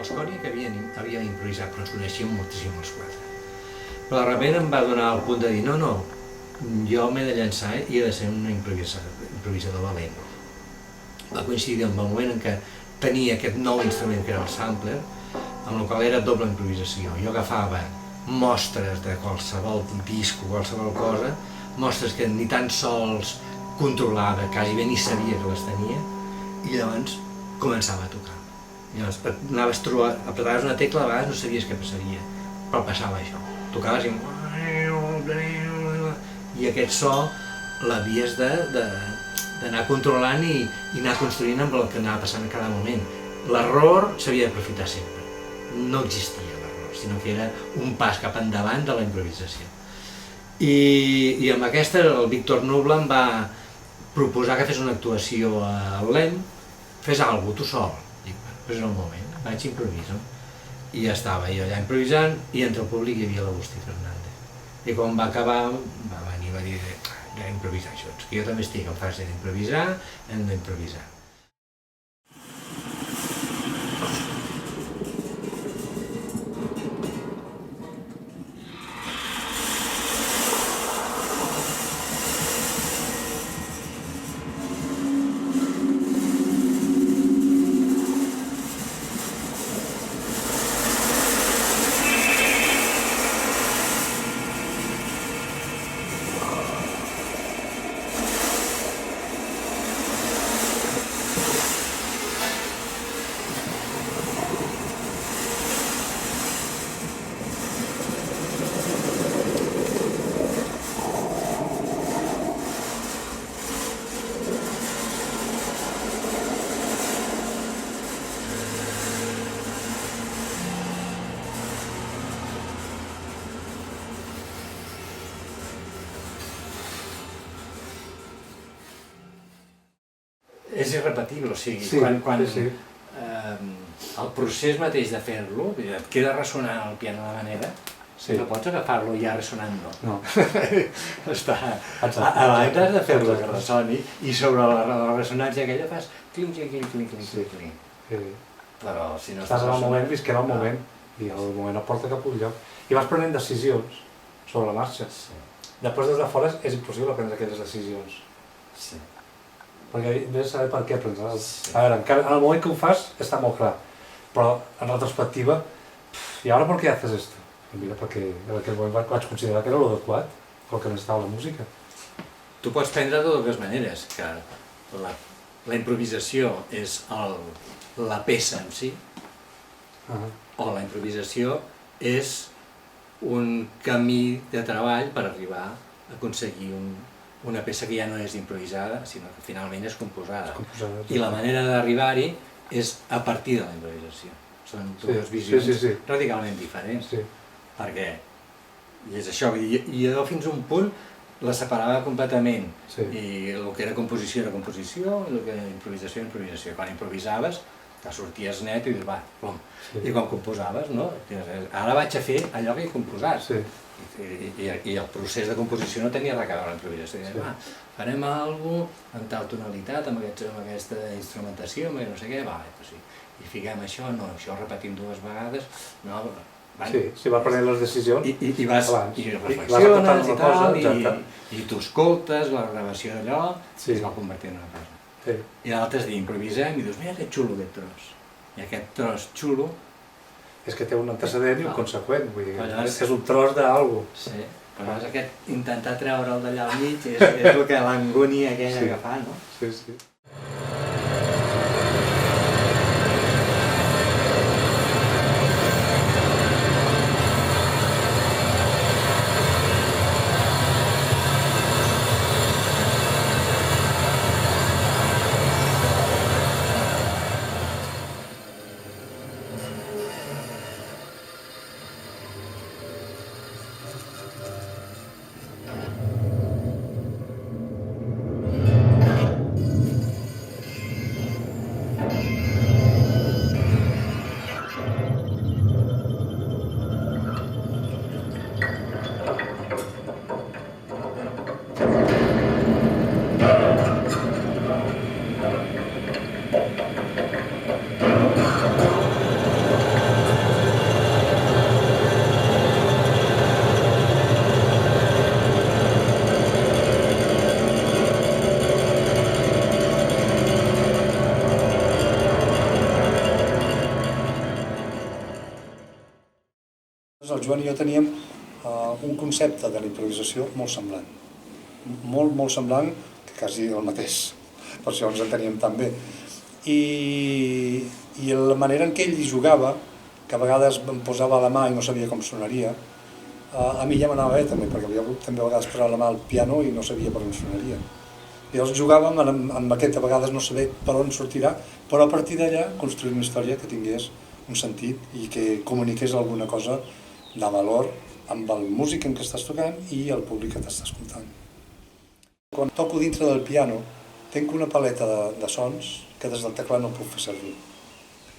els Cònia que havien improvisat, però ens coneixíem moltíssim els quatre. Però de sobte em va donar el punt de dir, no, jo m'he de llançar i he de ser un improvisador valent. Va coincidir amb el moment en què tenia aquest nou instrument que era el sampler, amb el qual era doble improvisació. Jo agafava mostres de qualsevol disc o qualsevol cosa, mostres que ni tan sols controlava, quasi bé ni sabia que les tenia, i llavors començava a tocar. Llavors apretaves una tecla, a vegades no sabies què passaria, però passava això. Tocaves i aquest so l'havies d'anar controlant i anar construint amb el que anava passant en cada moment. L'error s'havia d'aprofitar sempre, no existia l'error, sinó que era un pas cap endavant de la improvisació. I amb aquesta el Víctor Nubla em va proposar que fes una actuació al LEM, fes alguna cosa, tu sol. Dic, és el moment, vaig improvisar. I estava jo allà improvisant i entre el públic hi havia l'Agustí Fernández. I quan va acabar va venir i va dir, ja improvisar això, que jo també estic en fase d'improvisar, hem d'improvisar. És irrepetible, o sigui, quan el procés mateix de fer-lo, et queda ressonant el piano de manera, no pots agafar-lo ja ressonant, no. Abans has de fer-lo que ressoni i sobre la ressonància aquella fas clinc, clinc, clinc, clinc, clinc. Però si no estàs en el moment, visquem el moment, i el moment no porta cap un lloc. I vas prenent decisions sobre la marxa. Després des de fora és impossible prendre aquelles decisions. Perquè has de saber per què prens. A veure, encara en el moment que ho fas està molt clar, però en retrospectiva, i ara per què haces esto? Mira, perquè en aquell moment vaig considerar que era l'adequat, el que necessitava la música. Tu pots prendre de dues maneres, que la improvisació és la peça en si, o la improvisació és un camí de treball per arribar a aconseguir una peça que ja no és improvisada, sinó que finalment és composada. I la manera d'arribar-hi és a partir de la improvisació. Són dues visions radicalment diferents. Perquè, i és això, i jo fins a un punt la separava completament. I el que era composició era composició, i el que era improvisació era improvisació. Quan improvisaves, sorties net i dius, va, plom. I quan composaves, no? Ara vaig a fer allò que he composat. I el procés de composició no tenia res a veure amb l'improvisació. Farem alguna cosa en tal tonalitat, amb aquesta instrumentació, amb no sé què, i fiquem això, no, això ho repetim dues vegades, no... Sí, vas prenent les decisions i reflexiones i tal, i tu escoltes la gravació d'allò i es va convertir en una cosa. I l'altre és dir, improvisem i dius, mira que xulo aquest tros. I aquest tros xulo és que té un antecedent i un conseqüent, vull dir, és un tros d'algú. Sí, però és aquest intentar treure'l d'allà al mig, és el que l'angúnia aquella que fa, no? Sí. El Joan i jo teníem un concepte de la improvisació molt semblant. Molt semblant, que quasi el mateix. Per això ens enteníem tan bé. I la manera en què ell hi jugava, que a vegades em posava la mà i no sabia com sonaria, a mi ja m'anava bé també, perquè jo també a vegades posava la mà al piano i no sabia per on sonaria. I llavors jugàvem amb aquest, a vegades no saber per on sortirà, però a partir d'allà construir una història que tingués un sentit i que comuniqués alguna cosa de valor amb el músic en què estàs tocant i el públic que t'està escoltant. Quan toco dintre del piano, tinc una paleta de sons que des del teclat no puc fer servir.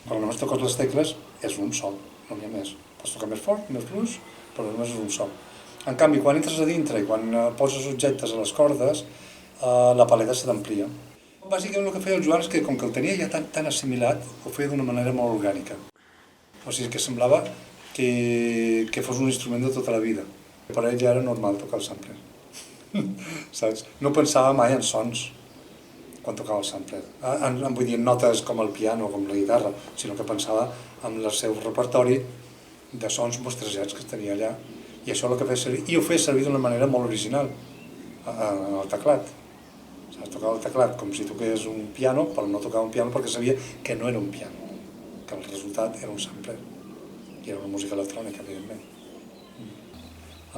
Quan només toques les tecles és un sol, no n'hi ha més. Pots tocar més fort, més fluix, però només és un sol. En canvi, quan entres a dintre i quan poses objectes a les cordes, la paleta se t'amplia. Bàsicament el que feia el Joan és que, com que el tenia ja tan assimilat, ho feia d'una manera molt orgànica. O sigui, que semblava que fos un instrument de tota la vida. Per ell ja era normal tocar el sampler. Saps? No pensava mai en sons quan tocava el sampler. Vull dir, en notes com el piano o com la guitarra, sinó que pensava en el seu repertori de sons mostrejats que tenia allà. I això el que feia servir, i ho feia servir d'una manera molt original, al teclat. Saps? Tocava el teclat com si toqués un piano, però no tocava un piano perquè sabia que no era un piano, que el resultat era un sampler. I era una música electrònica, evidentment.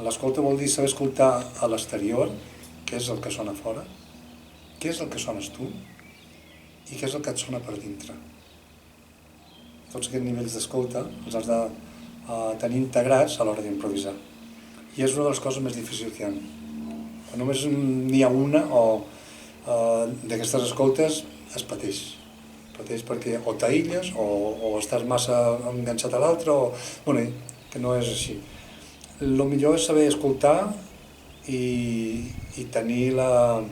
L'escolta vol dir saber escoltar a l'exterior, què és el que sona fora, què és el que sones tu i què és el que et sona per dintre. Tots aquests nivells d'escolta els has de tenir integrats a l'hora d'improvisar. I és una de les coses més difícils que hi ha. Quan només n'hi ha una o d'aquestes escoltes es pateix. Pateix perquè o t'aïlles o estàs massa enganxat a l'altre o... Bueno, que no és així. El millor és saber escoltar i tenir la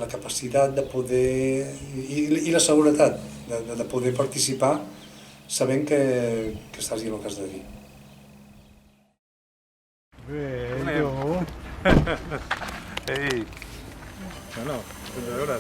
capacitat de poder... i la seguretat de poder participar sabent que estàs dient el que has de dir. Bello! Ei! Bueno, a veure...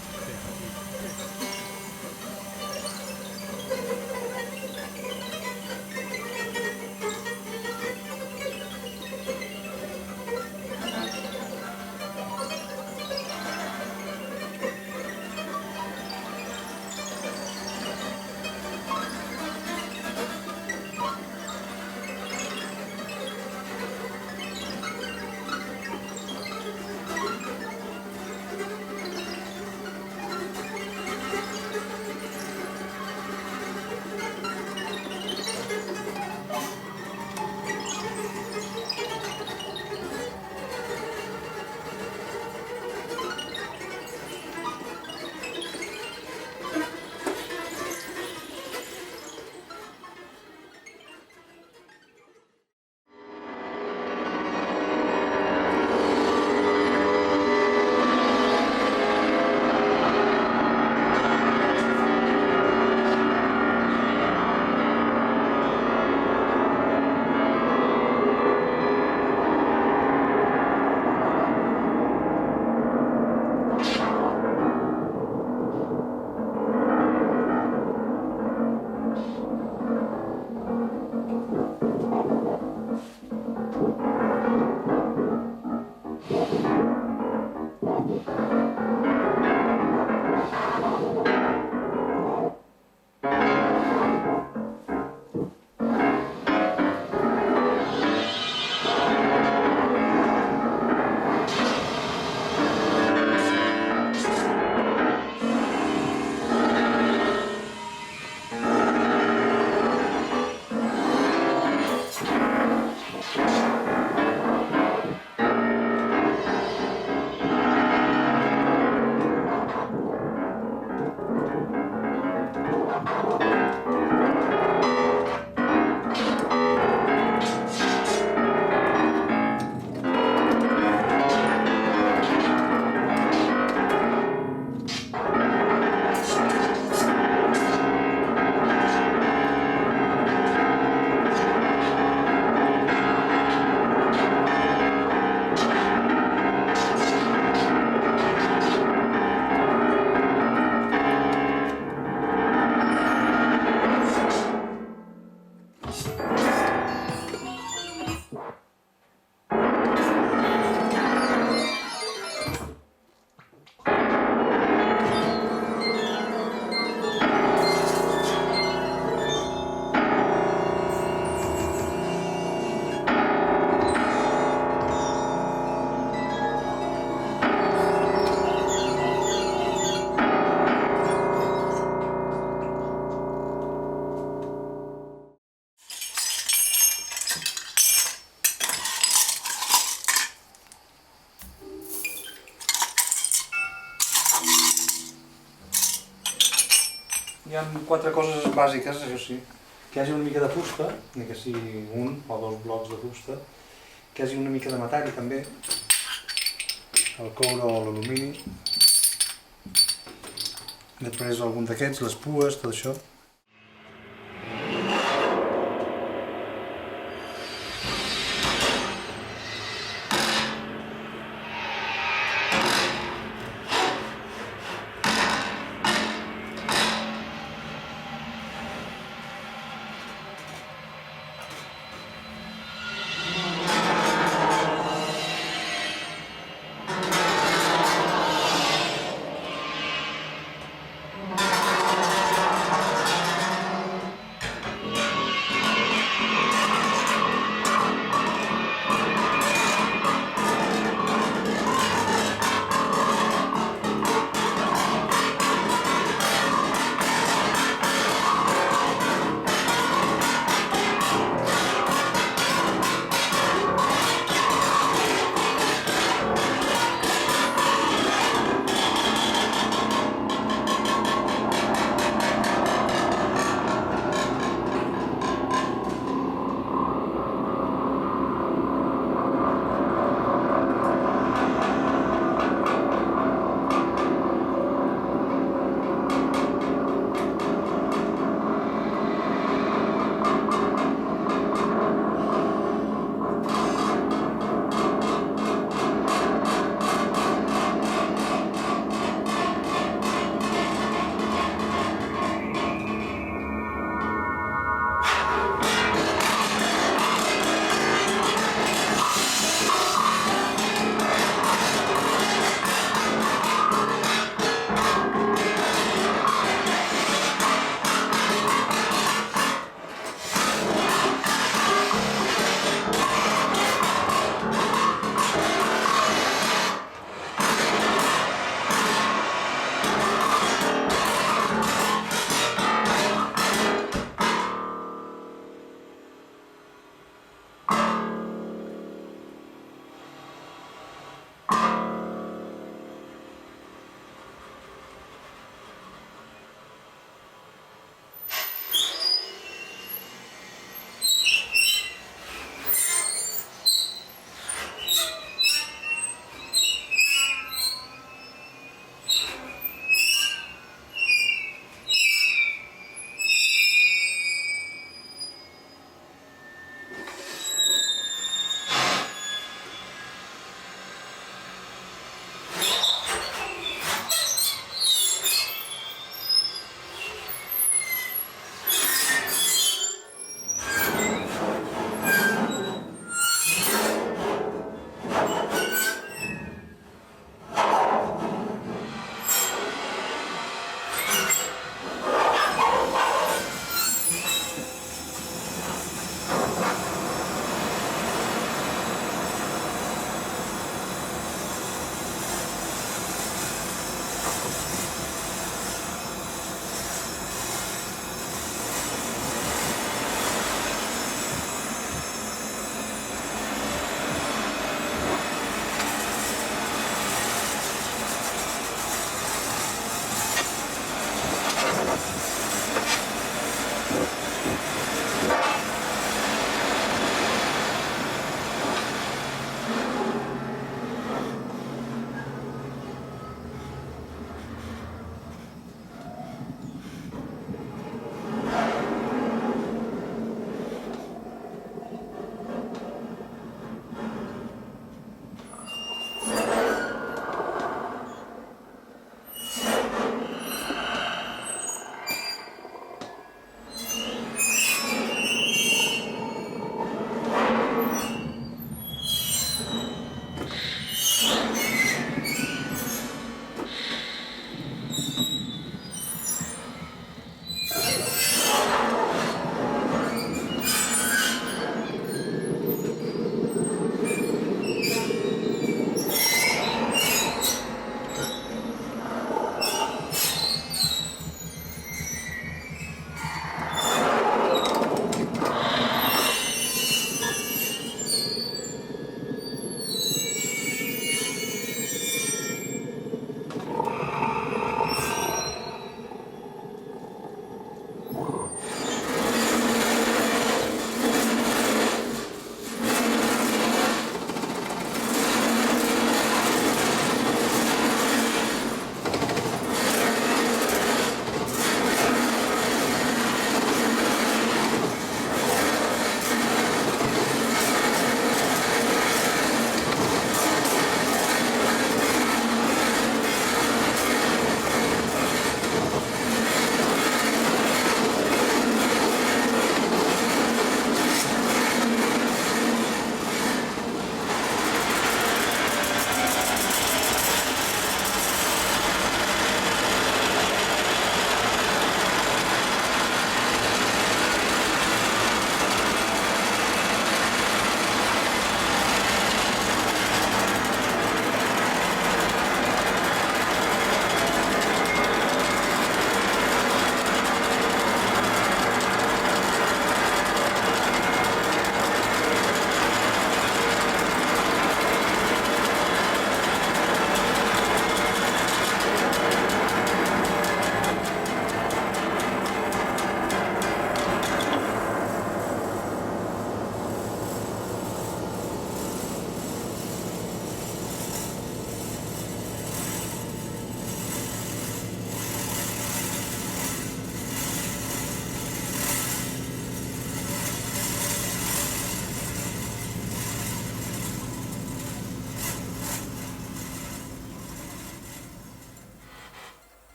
hi ha 4 coses bàsiques, això sí. Que hi hagi una mica de fusta, ni que sigui un o 2 blocs de fusta, que hi hagi una mica de metall també, el coure o l'alumini, després algun d'aquests, les pues, tot això.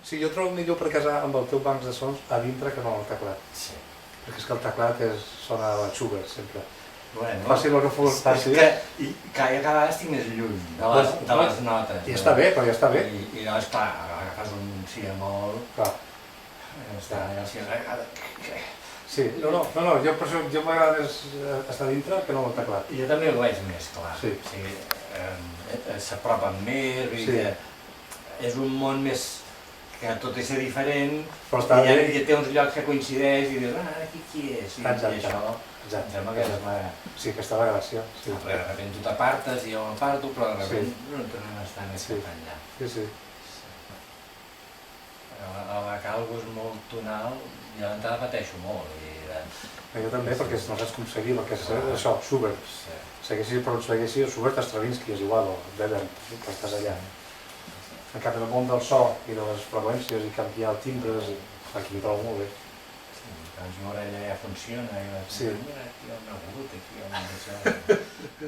Sí, jo trobo millor per casar amb el teu banc de sons a dintre que no al teclat. Sí. Perquè és que el teclat sona a Schubert, sempre. Bueno, Faci el que fos, faci. i cada vegada estic més lluny de les notes. I està bé, però ja està bé. I llavors, clar, agafes un si bemol, Clar. està allà, si Sí, no, jo per això m'agrada més estar dintre que no al teclat. jo també ho veig més, clar. Sí. O sigui, s'apropen més, vull dir Sí. que és un món més que tot és diferent, Però està i bé. ja té uns llocs que coincideix i dius, aquí qui és? I Exacte. això, Exacte. em sembla que és la... Sí, aquesta és la gràcia. Sí, De sobte tu t'apartes i jo m'aparto, però de sobte Sí. no tornem a estar més Sí. cap enllà. sí. La calvo és molt tonal, i a l'entrada pateixo molt. Jo també, perquè no saps com seguir, perquè és això, Schubert. Segueixi per on segueixi, Schubert, Stravinsky és igual, o Webern, que estàs allà. En canvi, el món del so i de les freqüències i canviar timbres, aquí m'hi trobo molt bé. Doncs l'orella ja funciona, i vas Sí. mira, aquí hi ha un agut, aquí hi ha un això.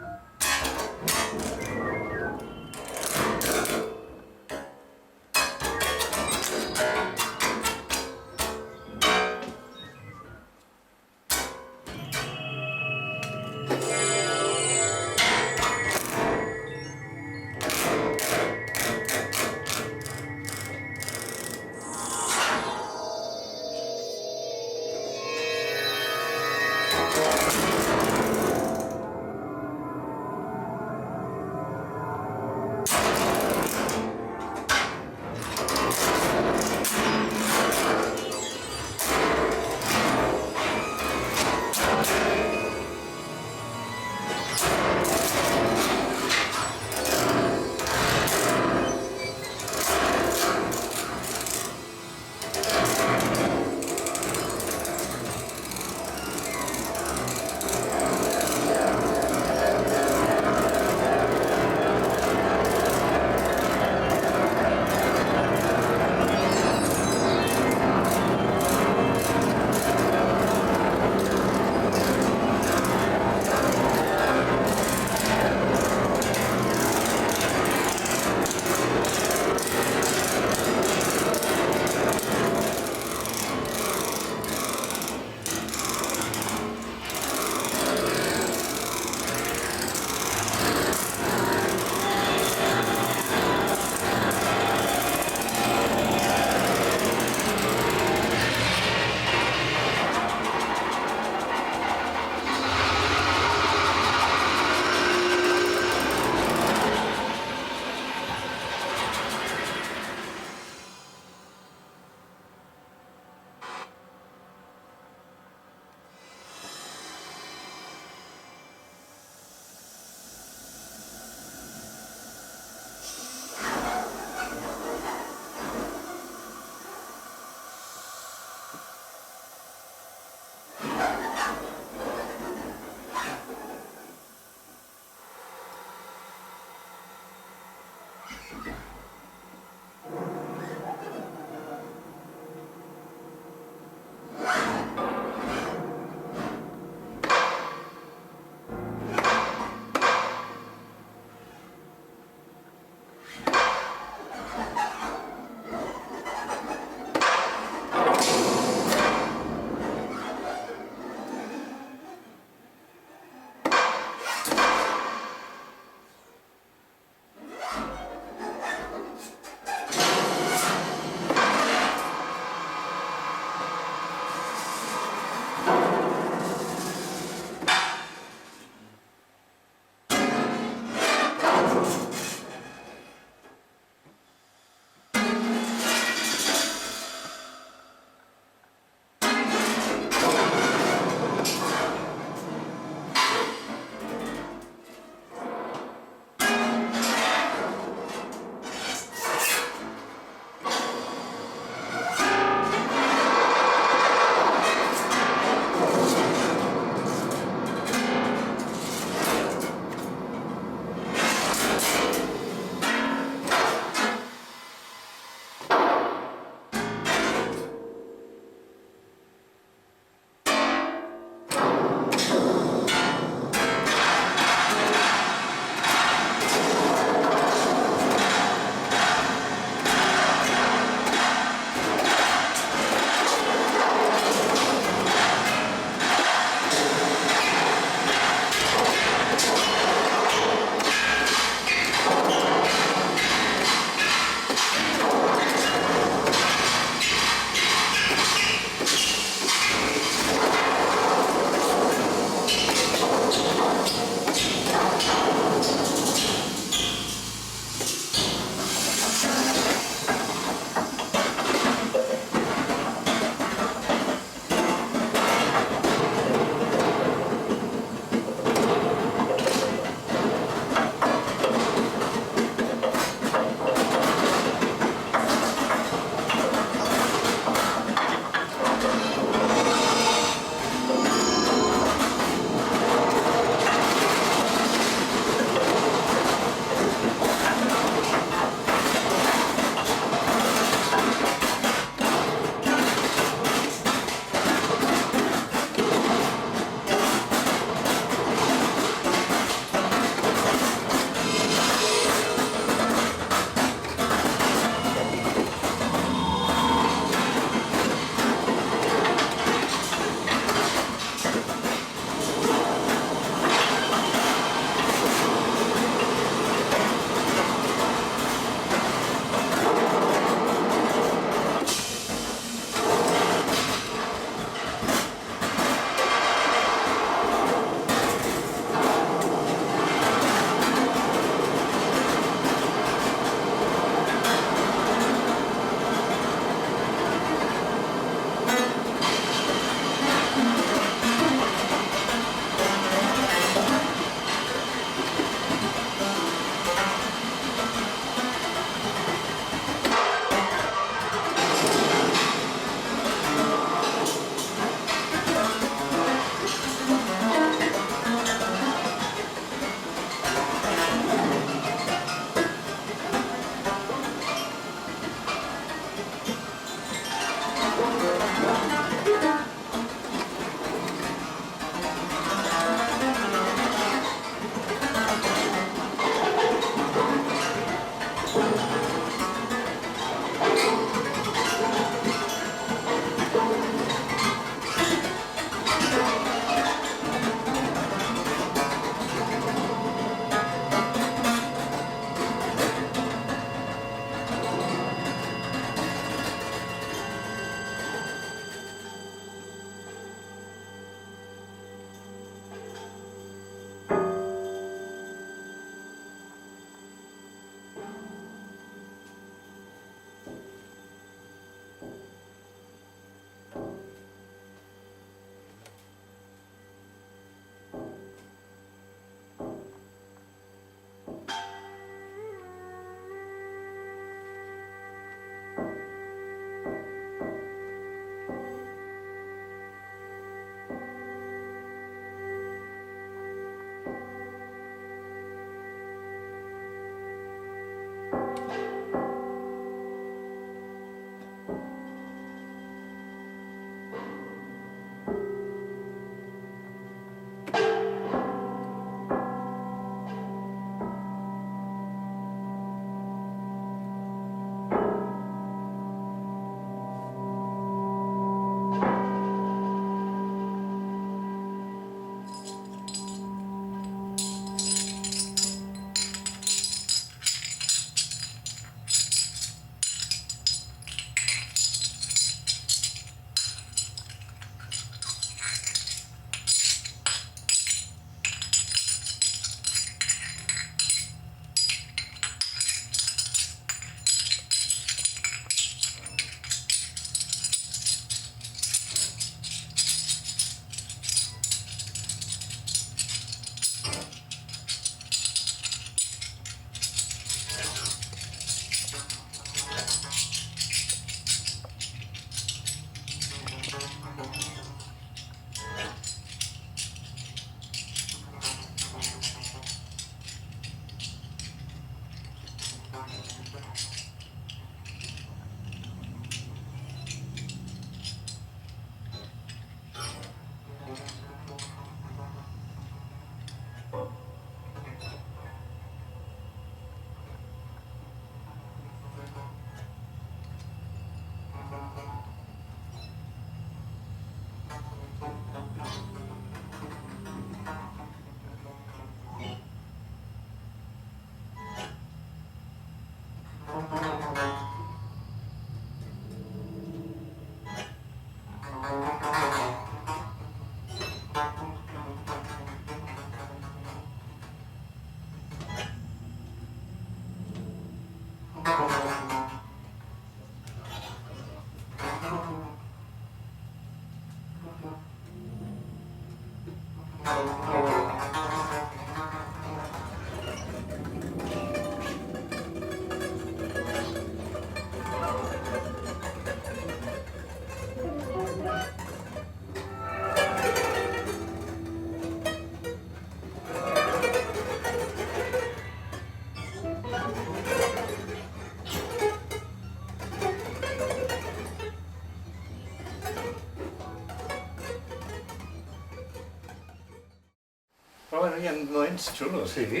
Però bueno, hi ha moments xulos. Sí, sí.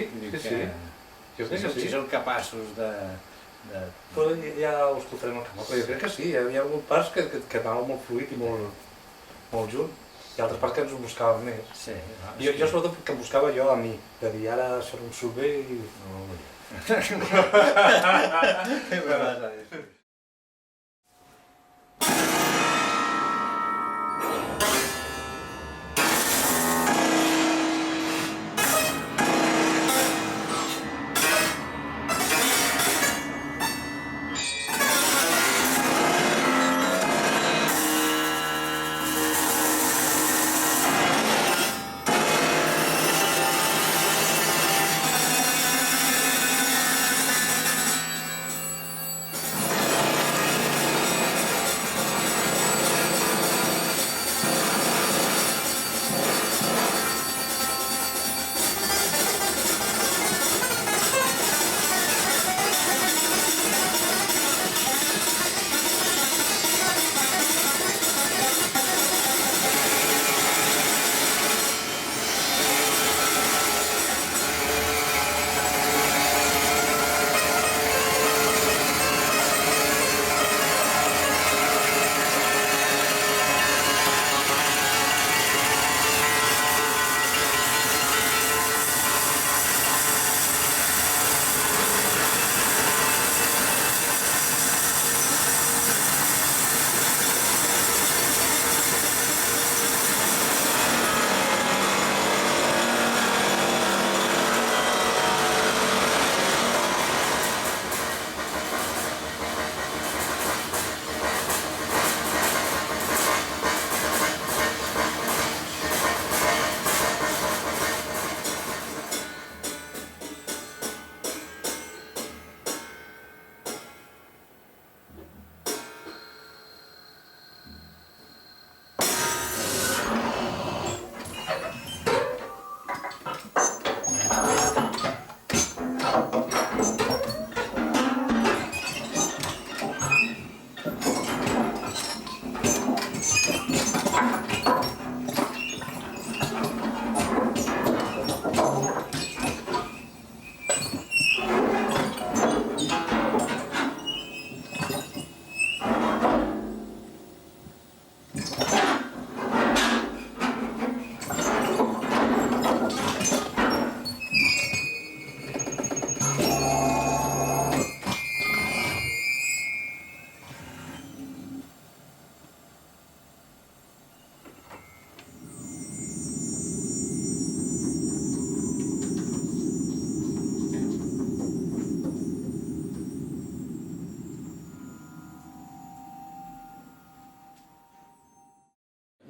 Jo crec que sí. Si són capaços de... Però ja ho escoltarem al camp, però jo crec que sí. Hi havia hagut parts que anava molt fluid i molt junt, i altres parts que ens ho buscàvem més. Sí. Jo sobretot que em buscava jo a mi, de dir ara això no em surt bé i... No, no.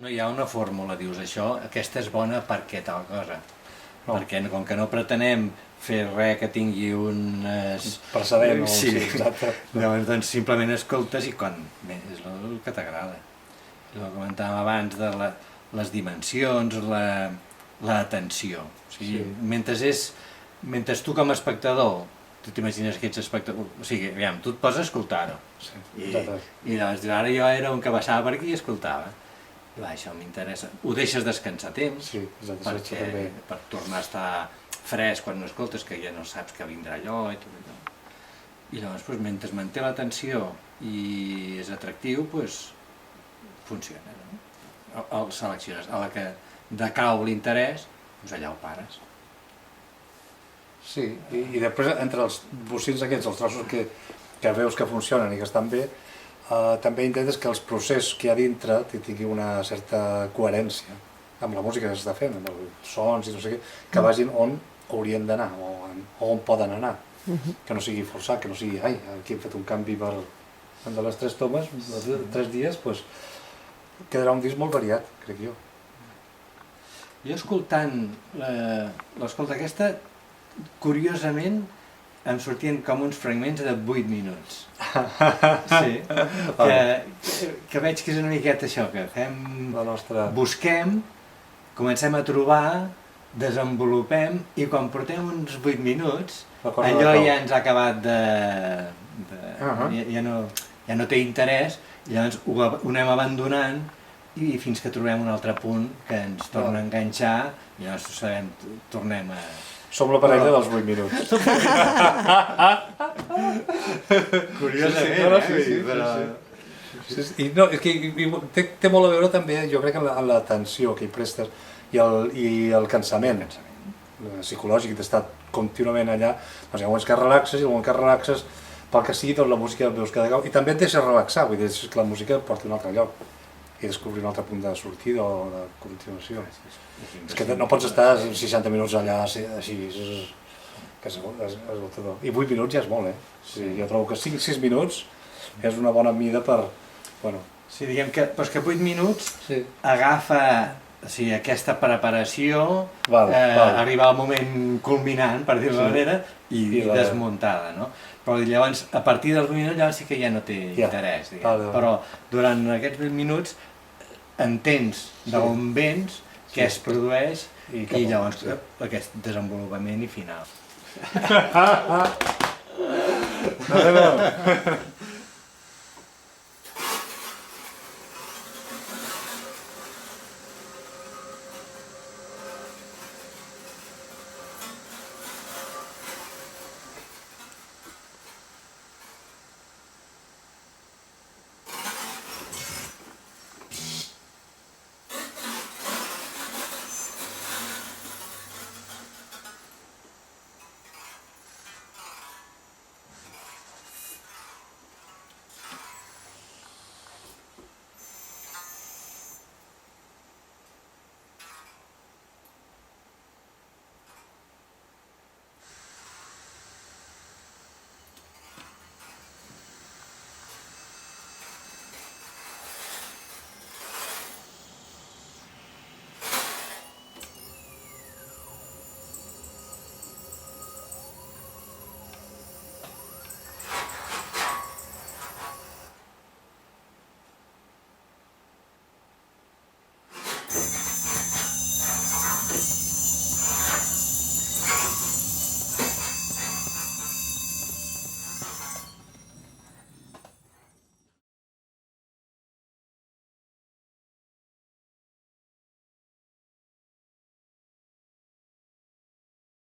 No hi ha una fórmula, dius això, aquesta és bona perquè tal cosa. perquè com que no pretenem fer res que tingui un... Precedent, sí, exacte. Llavors, doncs, simplement escoltes i quan... Bé, és el que t'agrada. El que comentàvem abans de les dimensions, l'atenció. O sigui, mentre tu com a espectador, tu t'imagines que ets espectador... O sigui, aviam, tu et poses a escoltar-ho. Sí, I llavors, ara jo era un que passava per aquí i escoltava. I va, això m'interessa. Ho deixes descansar temps, sí, perquè per tornar a estar fresc quan no escoltes, que ja no saps que vindrà allò i tot allò. I llavors, doncs, mentre es manté l'atenció i és atractiu, doncs, funciona. No? El selecciones. A la que decau l'interès, doncs allà ho pares. Sí, i després entre els bocins aquests, els trossos que veus que funcionen i que estan bé, també intentes que els processos que hi ha dintre tingui una certa coherència amb la música que s'està fent, amb els sons i no sé què, que vagin on haurien d'anar o on poden anar, que no sigui forçat, que no sigui, ai, aquí hem fet un canvi de les 3 tomes, 3 dies, doncs quedarà un disc molt variat, crec jo. Jo escoltant l'escolta aquesta, curiosament, em sortien com uns fragments de 8 minuts. Sí, que veig que és una miqueta això, que fem... Busquem, comencem a trobar, desenvolupem, i quan portem uns 8 minuts, allò ja ens ha acabat ja no té interès, i llavors ho anem abandonant, i fins que trobem un altre punt que ens torna a enganxar, i llavors tornem a... Som la parella dels 8 minuts. Curiosament, sí, però... I no, és que té molt a veure també, jo crec, amb l'atenció que hi prestes i el cansament psicològic d'estar contínuament allà. Doncs hi ha moments que relaxes i moments que relaxes pel que sigui, doncs la música veus que decau i també et deixes relaxar, vull dir, deixes que la música et porti a un altre lloc i descobrir un altre punt de sortida o de continuació. És que no pots estar 60 minuts allà així, que és esgotador. I 8 minuts ja és molt, Jo trobo que 5-6 minuts és una bona mida per... Sí, diguem que 8 minuts agafa aquesta preparació, arribar al moment culminant, per dir-ho d'una manera, i desmuntada, no? Però llavors, a partir dels 8 minuts, llavors sí que ja no té interès, però durant aquests 20 minuts entens d'on vens, què es produeix, i llavors aquest desenvolupament i final. No.